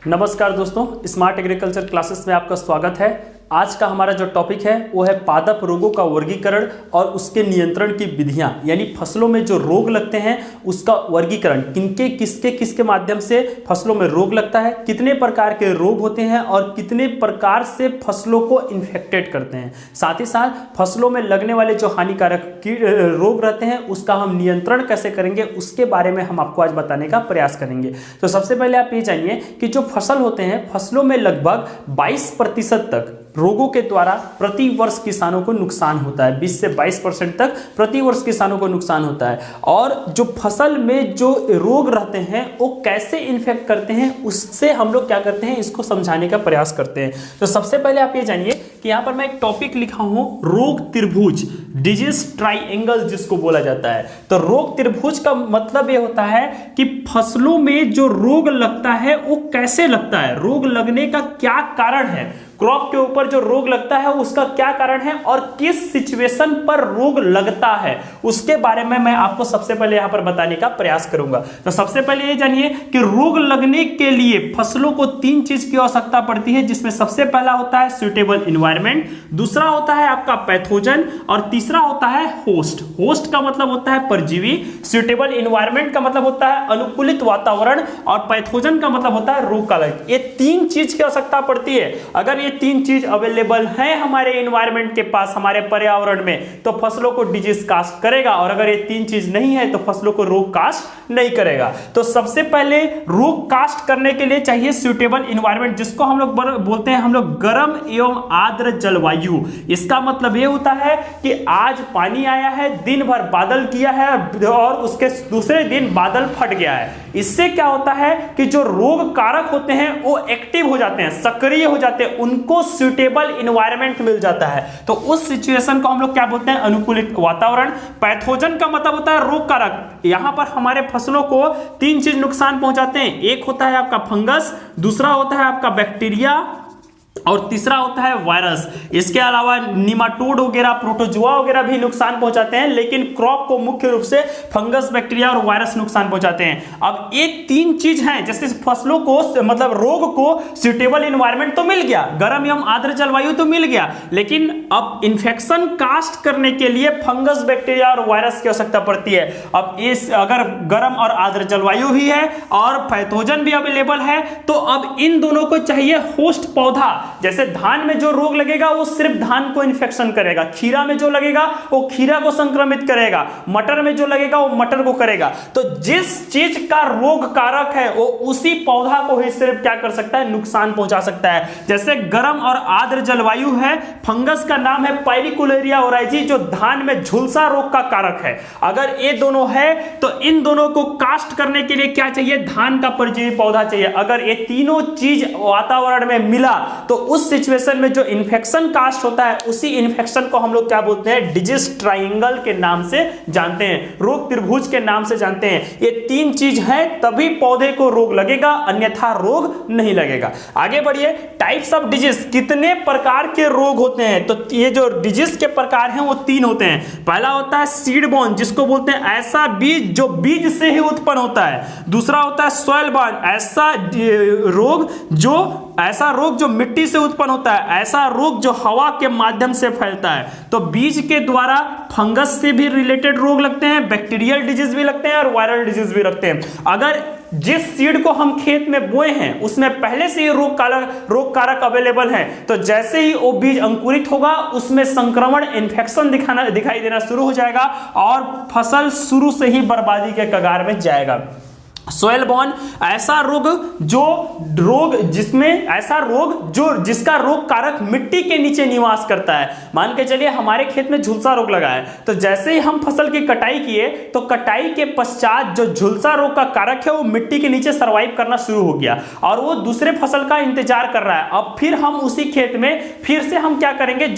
नमस्कार दोस्तों, smart agriculture classes में आपका स्वागत है। आज का हमारा जो टॉपिक है वो है पादप रोगों का वर्गीकरण और उसके नियंत्रण की विधियां, यानी फसलों में जो रोग लगते हैं उसका वर्गीकरण, किनके किसके माध्यम से फसलों में रोग लगता है, कितने प्रकार के रोग होते हैं और कितने प्रकार से फसलों को इन्फेक्टेड करते हैं। साथ ही साथ फसलों में लगने वाले जो हानिकारक रोग रहते हैं उसका हम नियंत्रण कैसे करेंगे उसके बारे में हम आपको आज बताने का प्रयास करेंगे। तो सबसे पहले आप ये जानिए कि जो फसल होते हैं, फसलों में लगभग 22% तक रोगों के द्वारा प्रति वर्ष किसानों को नुकसान होता है। 20 से 22% तक प्रति वर्ष किसानों को नुकसान होता है। और जो फसल में जो रोग रहते हैं वो कैसे इन्फेक्ट करते हैं उससे हम लोग क्या करते हैं, इसको समझाने का प्रयास करते हैं। तो सबसे पहले आप ये जानिए कि यहाँ पर मैं एक टॉपिक लिखा हूं, रोग त्रिभुज, डिजीज ट्राइएंगल जिसको बोला जाता है। तो रोग त्रिभुज का मतलब ये होता है कि फसलों में जो रोग लगता है वो कैसे लगता है, रोग लगने का क्या कारण है, क्रॉप के ऊपर जो रोग लगता है उसका क्या कारण है और किस सिचुएशन पर रोग लगता है उसके बारे में मैं आपको सबसे पहले यहां पर बताने का प्रयास करूंगा। तो सबसे पहले ये जानिए कि रोग लगने के लिए फसलों को 3 चीज की आवश्यकता पड़ती है, जिसमें सबसे पहला होता है सुटेबल एनवायरनमेंट, दूसरा होता है आपका पैथोजन और तीसरा होता है होस्ट। होस्ट का मतलब होता है परजीवी, सुटेबल एनवायरनमेंट का मतलब होता है अनुकूलित वातावरण और पैथोजन का मतलब होता है रोग कारक। ये 3 चीज की आवश्यकता पड़ती है। अगर ये 3 चीज अवेलेबल है हमारे एनवायरनमेंट के पास, हमारे पर्यावरण में, तो फसलों को डिजीज कास्ट करेगा, और अगर ये 3 चीज नहीं है तो फसलों को रोग कास्ट नहीं करेगा। तो सबसे पहले रोग कास्ट करने के लिए चाहिए सुटेबल एनवायरनमेंट, जिसको हम लोग बोलते हैं हम लोग गर्म एवं आर्द्र जलवायु। इसका मतलब ये होता है कि आज पानी आया है, दिन भर बादल किया है और उसके दूसरे दिन बादल फट गया है। इससे क्या होता है कि जो रोग कारक होते हैं वो एक्टिव हो जाते हैं, सक्रिय हो जाते हैं, उनको सुटेबल एनवायरनमेंट मिल जाता है। तो उस सिचुएशन को हम लोग क्या बोलते हैं, अनुकूलित वातावरण। पैथोजन का मतलब होता है रोग कारक। यहां पर हमारे फसलों को 3 चीज नुकसान पहुंचाते हैं। एक होता है आपका फंगस, दूसरा होता है आपका बैक्टीरिया और तीसरा होता है वायरस। इसके अलावा निमाटोड वगैरह, प्रोटोजोआ वगैरह भी नुकसान पहुंचाते हैं, लेकिन क्रॉप को मुख्य रूप से फंगस, बैक्टीरिया और वायरस नुकसान पहुंचाते हैं। अब ये 3 चीज हैं, जैसे फसलों को मतलब रोग को सुटेबल एनवायरनमेंट तो मिल गया, गर्म एवं आर्द्र जलवायु तो मिल गया, लेकिन अब इंफेक्शन कास्ट करने के लिए फंगस, बैक्टीरिया और वायरस की आवश्यकता पड़ती है। अब इस अगर गर्म और आर्द्र जलवायु भी है और पैथोजन भी अवेलेबल है, तो अब इन दोनों को चाहिए होस्ट पौधा। जैसे धान में जो रोग लगेगा वो सिर्फ धान को इन्फेक्शन करेगा, खीरा में जो लगेगा वो खीरा को संक्रमित करेगा, मटर में जो लगेगा वो मटर को करेगा। तो जिस चीज का रोग कारक है वो उसी पौधा को ही सिर्फ क्या कर सकता है, नुकसान पहुंचा सकता है। जैसे गर्म और आर्द्र जलवायु है, फंगस का नाम है पाइरिकुलेरिया ओराइजी, जो धान में झुलसा रोग का कारक है। अगर ये दोनों है तो इन दोनों को कास्ट करने के लिए क्या चाहिए, धान का परजीवी पौधा चाहिए। अगर ये तीनों चीज वातावरण में मिला तो उस सिचुएशन में जो इन्फेक्शन कास्ट होता है उसी इन्फेक्शन को हम लोग क्या बोलते हैं, डिजीज ट्राइएंगल के नाम से जानते हैं, रोग त्रिभुज के नाम से जानते हैं। ये 3 चीज है तभी पौधे को रोग लगेगा, अन्यथा रोग नहीं लगेगा। आगे बढ़िए, टाइप्स ऑफ डिजीज, कितने प्रकार के रोग होते हैं। तो ये जो डिजीज के प्रकार हैं वो 3 होते हैं। पहला होता है सीड बॉर्न, जिसको बोलते हैं ऐसा बीज जो बीज से ही उत्पन्न होता है। दूसरा होता है सॉइल बॉर्न, ऐसा रोग जो मिट्टी से उत्पन्न होता है, ऐसा रोग जो हवा के माध्यम से फैलता है। तो बीज के द्वारा फंगस से भी रिलेटेड रोग लगते हैं, बैक्टीरियल डिजीज भी लगते हैं और वायरल डिजीज भी लगते हैं। अगर जिस सीड को हम खेत में बोए हैं उसमें पहले से ही रोग कारक अवेलेबल है, तो जैसे ही वो बीज अंकुरित होगा उसमें संक्रमण, इन्फेक्शन दिखाई देना शुरू हो जाएगा और फसल शुरू से ही बर्बादी के कगार में जाएगा। सोयल बॉर्न, ऐसा रोग जिसका रोग कारक मिट्टी के नीचे निवास करता है। मान के चलिए हमारे खेत में झुलसा रोग लगा है, तो जैसे ही हम फसल की कटाई किए तो कटाई के पश्चात जो झुलसा रोग का कारक है वो मिट्टी के नीचे सर्वाइव करना शुरू हो गया और वो दूसरे फसल का इंतजार कर रहा है। अब फिर हम उसी खेत में फिर से हम क्या करेंगे,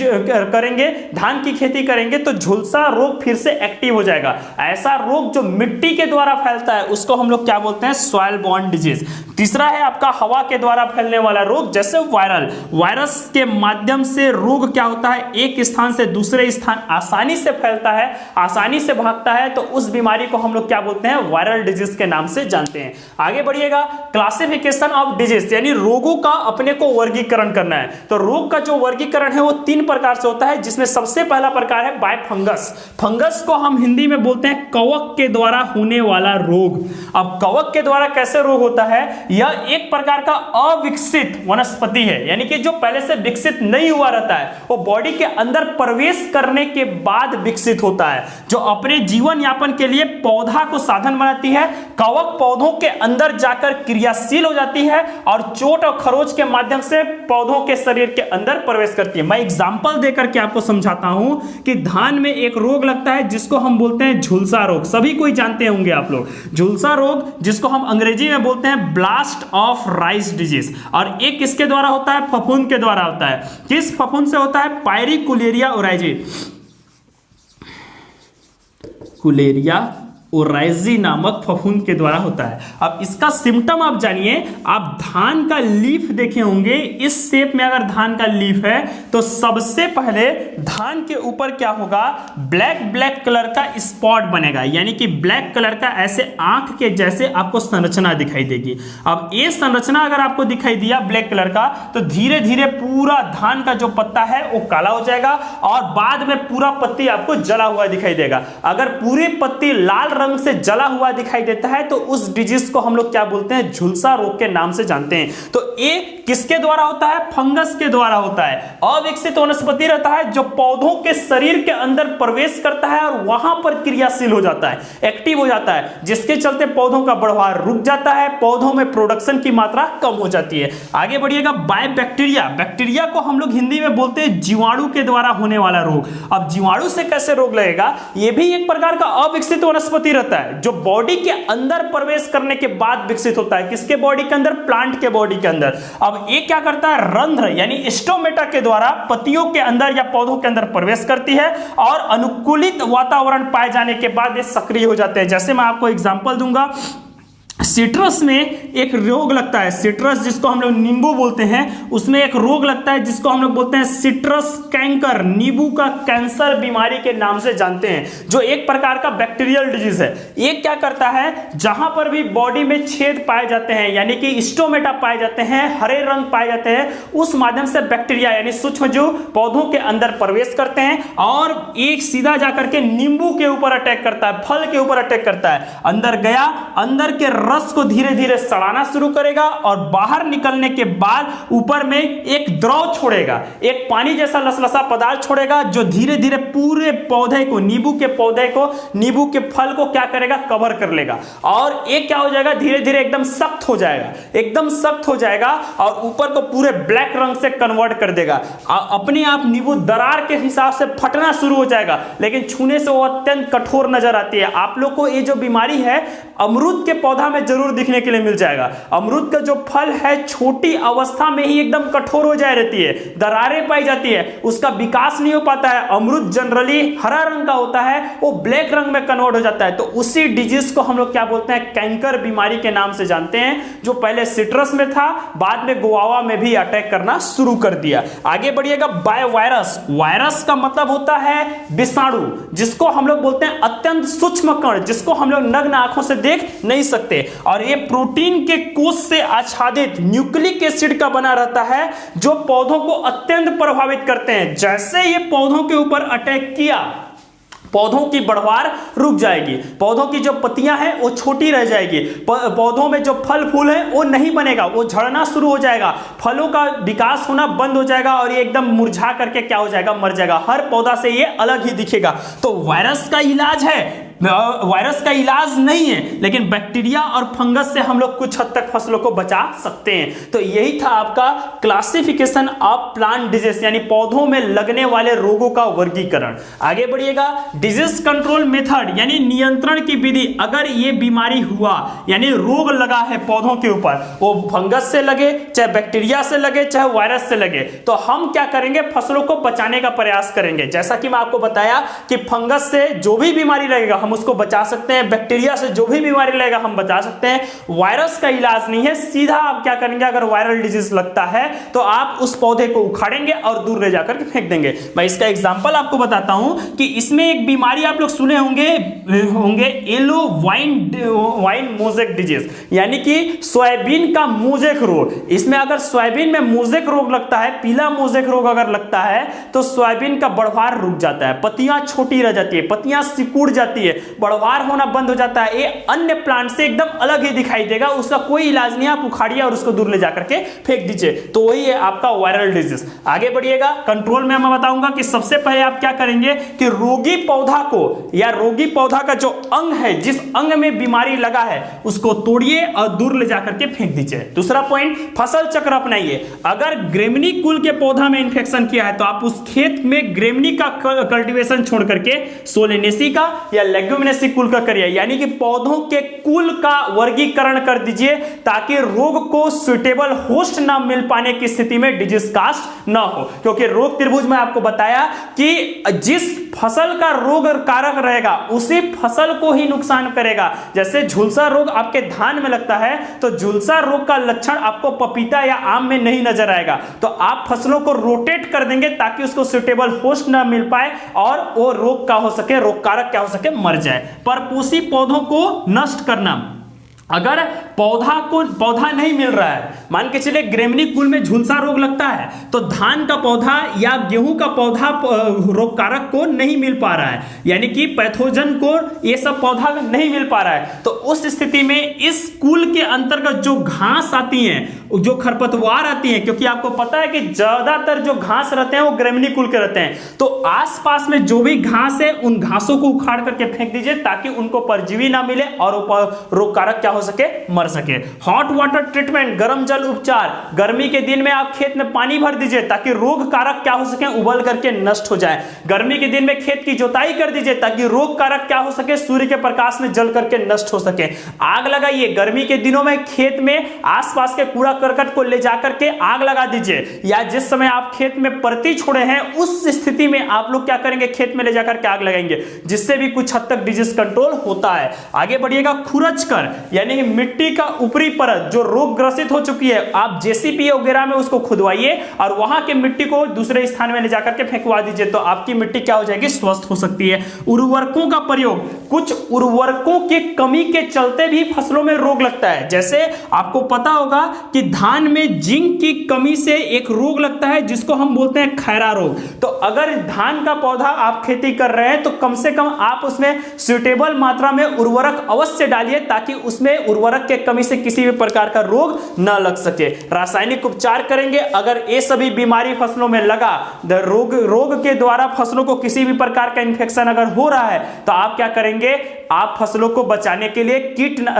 धान की खेती करेंगे, तो झुलसा रोग फिर से एक्टिव हो जाएगा। ऐसा रोग जो मिट्टी के द्वारा फैलता है उसको हम लोग क्या बोलते हैं, सॉइल बॉर्न डिजीज। तीसरा है आपका हवा के द्वारा फैलने वाला रोग, जैसे वायरल, वायरस के माध्यम से रोग क्या होता है, एक स्थान से दूसरे स्थान आसानी से फैलता है, आसानी से भागता है, तो उस बीमारी को हम लोग क्या बोलते हैं, वायरल डिजीज के नाम से जानते हैं। आगे बढ़िएगा, क्लासिफिकेशन ऑफ डिजीज, यानी रोगों का अपने को वर्गीकरण करना है। तो रोग का जो वर्गीकरण है वो 3 प्रकार से होता है, जिसमें सबसे पहला प्रकार है बाय फंगस। फंगस को हम हिंदी में बोलते हैं कवक के द्वारा होने वाला रोग। अब कवक के द्वारा कैसे रोग होता है, यह एक प्रकार का अविकसित वनस्पति है, यानी कि जो पहले से विकसित नहीं हुआ रहता है, वो बॉडी के अंदर प्रवेश करने के बाद विकसित होता है, जो अपने जीवन यापन के लिए पौधा को साधन बनाती है। कवक पौधों के अंदर जाकर क्रियाशील हो जाती है और चोट और खरोच के माध्यम से पौधों के शरीर के अंदर प्रवेश करती है। मैं एग्जांपल देकर के आपको समझाता हूं कि धान में एक रोग लगता है जिसको हम बोलते हैं झुलसा रोग, सभी कोई जानते होंगे आप लोग, झुलसा रोग, जिसको हम अंग्रेजी में बोलते हैं ब्लास्ट ऑफ राइस डिजीज। और एक किसके द्वारा होता है, फफूंद के द्वारा होता है। किस फफूंद से होता है, पायरिकुलेरिया ओराइजी, कुलेरिया ओराइजी नामक फफूंद के द्वारा होता है। अब इसका सिम्टम आप जानिए, आप धान का लीफ देखे होंगे, इस शेप में अगर धान का लीफ है तो सबसे पहले धान के ऊपर क्या होगा, ब्लैक ब्लैक कलर का स्पॉट बनेगा, यानी कि ब्लैक कलर का ऐसे आंख के जैसे आपको संरचना दिखाई देगी। अब ये संरचना अगर आपको दिखाई दिया ब्लैक कलर का, तो धीरे धीरे पूरा धान का जो पत्ता है वो काला हो जाएगा और बाद में पूरा पत्ती आपको जला हुआ दिखाई देगा। अगर पूरी पत्ती लाल रंग से जला हुआ दिखाई देता है तो उस डिजीज को हम लोग क्या बोलते हैं, झुलसा रोग के नाम से जानते हैं। तो ये किसके द्वारा होता है, फंगस के द्वारा होता है। अविकसित वनस्पति रहता है जो पौधों के शरीर के अंदर प्रवेश करता है और वहां पर क्रियाशील हो जाता है, एक्टिव हो जाता है, जिसके चलते पौधों का बढ़वार रुक जाता है, पौधों में प्रोडक्शन की मात्रा कम हो जाती है। आगे बढ़िएगा, बाय बैक्टीरिया, बैक्टीरिया को हम लोग हिंदी में बोलते हैं जीवाणु के द्वारा होने वाला रोग। अब जीवाणु से कैसे रोग लगेगा, यह भी एक प्रकार का अविकसित वनस्पति रहता है जो बॉडी के अंदर प्रवेश करने के बाद विकसित होता है। किसके बॉडी के अंदर, प्लांट के बॉडी के अंदर। अब ये क्या करता है, रंध्र यानी स्टोमेटा के द्वारा पत्तियों के अंदर या पौधों के अंदर प्रवेश करती है और अनुकूलित वातावरण पाए जाने के बाद ये सक्रिय हो जाते हैं। जैसे मैं आपको एग्जांपल दूंगा, सिट्रस में एक रोग लगता है, सिट्रस जिसको हम लोग नींबू बोलते हैं, उसमें एक रोग लगता है जिसको हम लोग बोलते हैं सिट्रस कैंकर, नींबू का कैंसर बीमारी के नाम से जानते हैं, जो एक प्रकार का बैक्टीरियल डिजीज है। ये क्या करता है, जहां पर भी बॉडी में छेद पाए जाते हैं, यानी कि स्टोमेटा पाए जाते हैं, हरे रंग पाए जाते हैं, उस माध्यम से बैक्टीरिया यानी सूक्ष्मजीव पौधों के अंदर प्रवेश करते हैं और एक सीधा जाकर के नींबू के ऊपर अटैक करता है, फल के ऊपर अटैक करता है। अंदर गया, अंदर के रस को धीरे धीरे सड़ाना शुरू करेगा और बाहर निकलने के बाद ऊपर में एक द्रव छोड़ेगा, एक पानी जैसा लसलसा पदार्थ छोड़ेगा, जो धीरे धीरे पूरे पौधे को, नींबू के पौधे को, नींबू के फल को क्या करेगा, कवर कर लेगा और एक क्या हो जाएगा, धीरे धीरे एकदम सख्त हो जाएगा, एकदम सख्त हो जाएगा और ऊपर को पूरे ब्लैक रंग से कन्वर्ट कर देगा। अपने आप नींबू दरार के हिसाब से फटना शुरू हो जाएगा, लेकिन छूने से वो अत्यंत कठोर नजर आती है। आप लोग को ये जो बीमारी है अमरूद के पौधा में जरूर दिखने के लिए मिल जाएगा। अमरूद का जो फल है छोटी अवस्था में ही एकदम कठोर हो जाए रहती है, दरारें पाई जाती है, उसका विकास नहीं हो पाता है। अमरूद जनरली हरा रंग का होता है, वो ब्लैक रंग में कन्वर्ट हो जाता है। तो उसी डिजीज को हम लोग क्या बोलते हैं, कैंकर बीमारी के नाम से जानते हैं, जो पहले सिट्रस में था, बाद में गुआवा में भी अटैक करना शुरू कर दिया। आगे बढ़िएगा, बाय वायरस, वायरस का मतलब होता है विषाणु, जिसको हम लोग बोलते हैं अत्यंत सूक्ष्म कण, जिसको हम लोग नग्न आंखों से देख नहीं सकते, और ये प्रोटीन के कोष से आच्छादित न्यूक्लिक एसिड का बना रहता है, जो पौधों को अत्यंत प्रभावित करते हैं। जैसे ये पौधों के ऊपर अटैक किया, पौधों की बढ़वार रुक जाएगी, पौधों की जो पत्तियां हैं वो छोटी रह जाएगी, पौधों में जो फल फूल है वो नहीं बनेगा, वो झड़ना शुरू हो जाएगा, फलों का विकास होना बंद हो जाएगा और ये एकदम मुरझा करके क्या हो जाएगा, मर जाएगा। हर पौधा से ये अलग ही दिखेगा। तो वायरस का इलाज है, वायरस का इलाज नहीं है, लेकिन बैक्टीरिया और फंगस से हम लोग कुछ हद तक फसलों को बचा सकते हैं। तो यही था आपका क्लासिफिकेशन ऑफ प्लांट डिजीज, यानी पौधों में लगने वाले रोगों का वर्गीकरण। आगे बढ़िएगा, डिजीज कंट्रोल मेथड यानी नियंत्रण की विधि। अगर ये बीमारी हुआ यानी रोग लगा है पौधों के ऊपर, वो फंगस से लगे, चाहे बैक्टीरिया से लगे, चाहे वायरस से लगे, तो हम क्या करेंगे, फसलों को बचाने का प्रयास करेंगे। जैसा कि मैं आपको बताया कि फंगस से जो भी बीमारी लगेगा हम उसको बचा सकते हैं। बैक्टीरिया से जो भी बीमारी लगेगा हम बचा सकते हैं। वायरस का इलाज नहीं है। सीधा आप क्या करेंगे, अगर वायरल डिजीज लगता है तो आप उस पौधे को उखाड़ेंगे और दूर ले जाकर के फेंक देंगे। मैं इसका एग्जांपल आपको बताता हूं कि इसमें एक बीमारी आप लोग सुने होंगे येलो वाइन मोजेक डिजीज, यानी कि सोयाबीन का मोजेक रोग। इसमें अगर सोयाबीन में मोजेक रोग लगता है, पीला मोजेक रोग अगर लगता है तो सोयाबीन का बढ़वार रुक जाता है, पत्तियां छोटी रह जाती है, पत्तियां सिकुड़ जाती है, बढ़वार होना बंद हो जाता है। ये अन्य प्लांट से एकदम अलग ही दिखाई देगा, उसका कोई इलाज नहीं। आप उखाड़िए और उसको दूर ले जाकर के फेंक दीजिए। तो वही है आपका वायरल डिजीज। आगे बढ़िएगा, कंट्रोल में मैं बताऊंगा कि सबसे पहले आप क्या करेंगे कि रोगी पौधा को या रोगी पौधा का जो अंग है, जिस अंग में बीमारी लगा है, उसको तोड़िए और दूर ले जाकर के फेंक दीजिए। दूसरा पॉइंट, फसल चक्र अपनाइए। अगर ग्रेमनी कुल के पौधा में इंफेक्शन किया है तो आप उस खेत में ग्रेमनी का कल्टीवेशन छोड़ करके सोलेनेसी का या लेग्यूमिनेसी कुल का करिए, यानी कि पौधों के कुल का वर्गीकरण कर दीजिए ताकि रोग को सुटेबल होस्ट ना मिल पाने की स्थिति में डिजीज कास्ट ना हो। क्योंकि रोग त्रिभुज में आपको बताया कि जिस फसल का रोग कारक रहेगा उसी फसल को ही नुकसान करेगा। जैसे झुलसा रोग आपके धान में लगता है तो झुलसा रोग का लक्षण आपको पपीता या आम में नहीं नजर आएगा, तो आप फसलों को रोटेट कर देंगे ताकि उसको सुटेबल होस्ट ना मिल पाए और वो रोग का हो सके, रोग कारक क्या हो सके, मर जाए। परपोषी पौधों को नष्ट करना। अगर पौधा नहीं मिल रहा है, मान के चलिए ग्रेमनी कुल में झुलसा रोग लगता है तो धान का पौधा या गेहूं का पौधा रोग कारक को नहीं मिल पा रहा है, यानी कि पैथोजन को ये सब पौधा नहीं मिल पा रहा है, तो उस स्थिति में इस कुल के अंतर्गत जो घास आती हैं, जो खरपतवार आती हैं, क्योंकि आपको पता है कि ज्यादातर जो घास रहते हैं वो ग्रेमनी कुल के रहते हैं, तो आसपास में जो भी घास है उन घासों को उखाड़ करके फेंक दीजिए ताकि उनको परजीवी ना मिले और रोग कारक क्या हो सके, मर सके। हॉट वाटर ट्रीटमेंट, गर्म जल उपचार। गर्मी के दिन में आप खेत में पानी भर दीजिए ताकि रोग कारक क्या हो सके, उबल करके नष्ट हो जाए। गर्मी के दिन में खेत की जोताई कर दीजिए ताकि रोग कारक क्या हो सके, सूर्य के प्रकाश में जल करके नष्ट हो सके। आग लगाइए, गर्मी के दिनों में खेत में आसपास के कूड़ा करकट को ले जाकर के आग लगा दीजिए, या जिस समय आप खेत में परती छोड़े हैं उस स्थिति में आप लोग क्या करेंगे, खेत में ले जाकर के आग लगाएंगे, जिससे भी कुछ हद तक डिजीज कंट्रोल होता है। आगे बढ़िएगा, खुरच कर, यानी मिट्टी का ऊपरी परत जो रोग ग्रसित हो चुकी है, आप जेसीबी वगैरह में उसको खुदवाइए और वहां के मिट्टी को दूसरे स्थान में ले जाकर के फेंकवा दीजिए, तो आपकी मिट्टी क्या हो जाएगी, स्वस्थ हो सकती है। उर्वरकों का प्रयोग, कुछ उर्वरकों की कमी के चलते भी फसलों में रोग लगता है। जैसे आपको पता होगा कि धान में जिंक की कमी से एक रोग लगता है जिसको हम बोलते हैं खैरा रोग। तो अगर धान का पौधा आप खेती कर रहे हैं तो कम से कम आप उसमें सुटेबल मात्रा में उर्वरक अवश्य डालिए ताकि उसमें उर्वरक के कमी से किसी भी प्रकार का रोग न लग सके। रासायनिक उपचार करेंगे। अगर ये सभी बीमारी फसलों में लगा, रोग के द्वारा फसलों को किसी भी प्रकार का इंफेक्शन अगर हो रहा है तो आप क्या करेंगे, आप फसलों को बचाने के लिए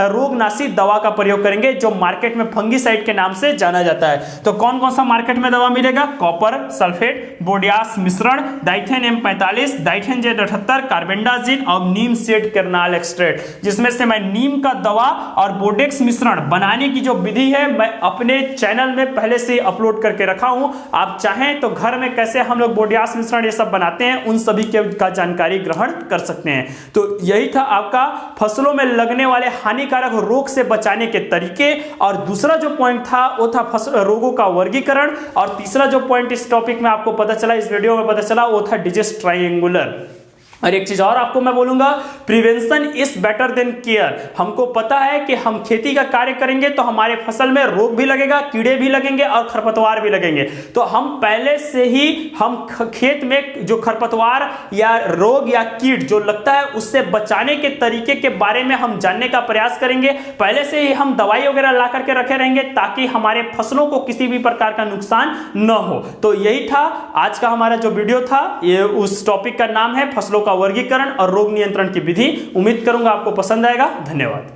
रोगनाशी दवा का प्रयोग करेंगे जो मार्केट में फंगीसाइड के नाम से जाना जाता है। तो कौन कौन सा मार्केट में दवा मिलेगा, कॉपर सल्फेट, बोडियास मिश्रण, Dithane M45, Dithane Z78, carbendazim और नीम सीड कर्नाल एक्सट्रैक्ट, जिसमें से मैं नीम का दवा और बोडेक्स मिश्रण बनाने की जो विधि है मैं अपने चैनल में पहले से अपलोड करके रखा हूं। आप चाहें तो घर में कैसे हम लोग बोडियास मिश्रण ये सब बनाते हैं उन सभी का जानकारी ग्रहण कर सकते हैं। तो यही था आपका फसलों में लगने वाले हानिकारक रोग से बचाने के तरीके। और दूसरा जो पॉइंट था वो था रोगों का वर्गीकरण। और तीसरा जो पॉइंट इस टॉपिक में आपको पता चला, इस वीडियो में पता चला, वो था डिजीज ट्रायंगुलर। और एक चीज और आपको मैं बोलूंगा, prevention is better than care. हमको पता है कि हम खेती का कार्य करेंगे तो हमारे फसल में रोग भी लगेगा, कीड़े भी लगेंगे और खरपतवार भी लगेंगे, तो हम पहले से ही हम खेत में जो खरपतवार या रोग या कीट जो लगता है उससे बचाने के तरीके के बारे में हम जानने का प्रयास करेंगे। पहले से ही हम दवाई वगैरह ला करके रखे रहेंगे ताकि हमारे फसलों को किसी भी प्रकार का नुकसान न हो। तो यही था आज का हमारा जो वीडियो था, ये उस टॉपिक का नाम है फसलों का वर्गीकरण और रोग नियंत्रण की विधि। उम्मीद करूंगा आपको पसंद आएगा। धन्यवाद।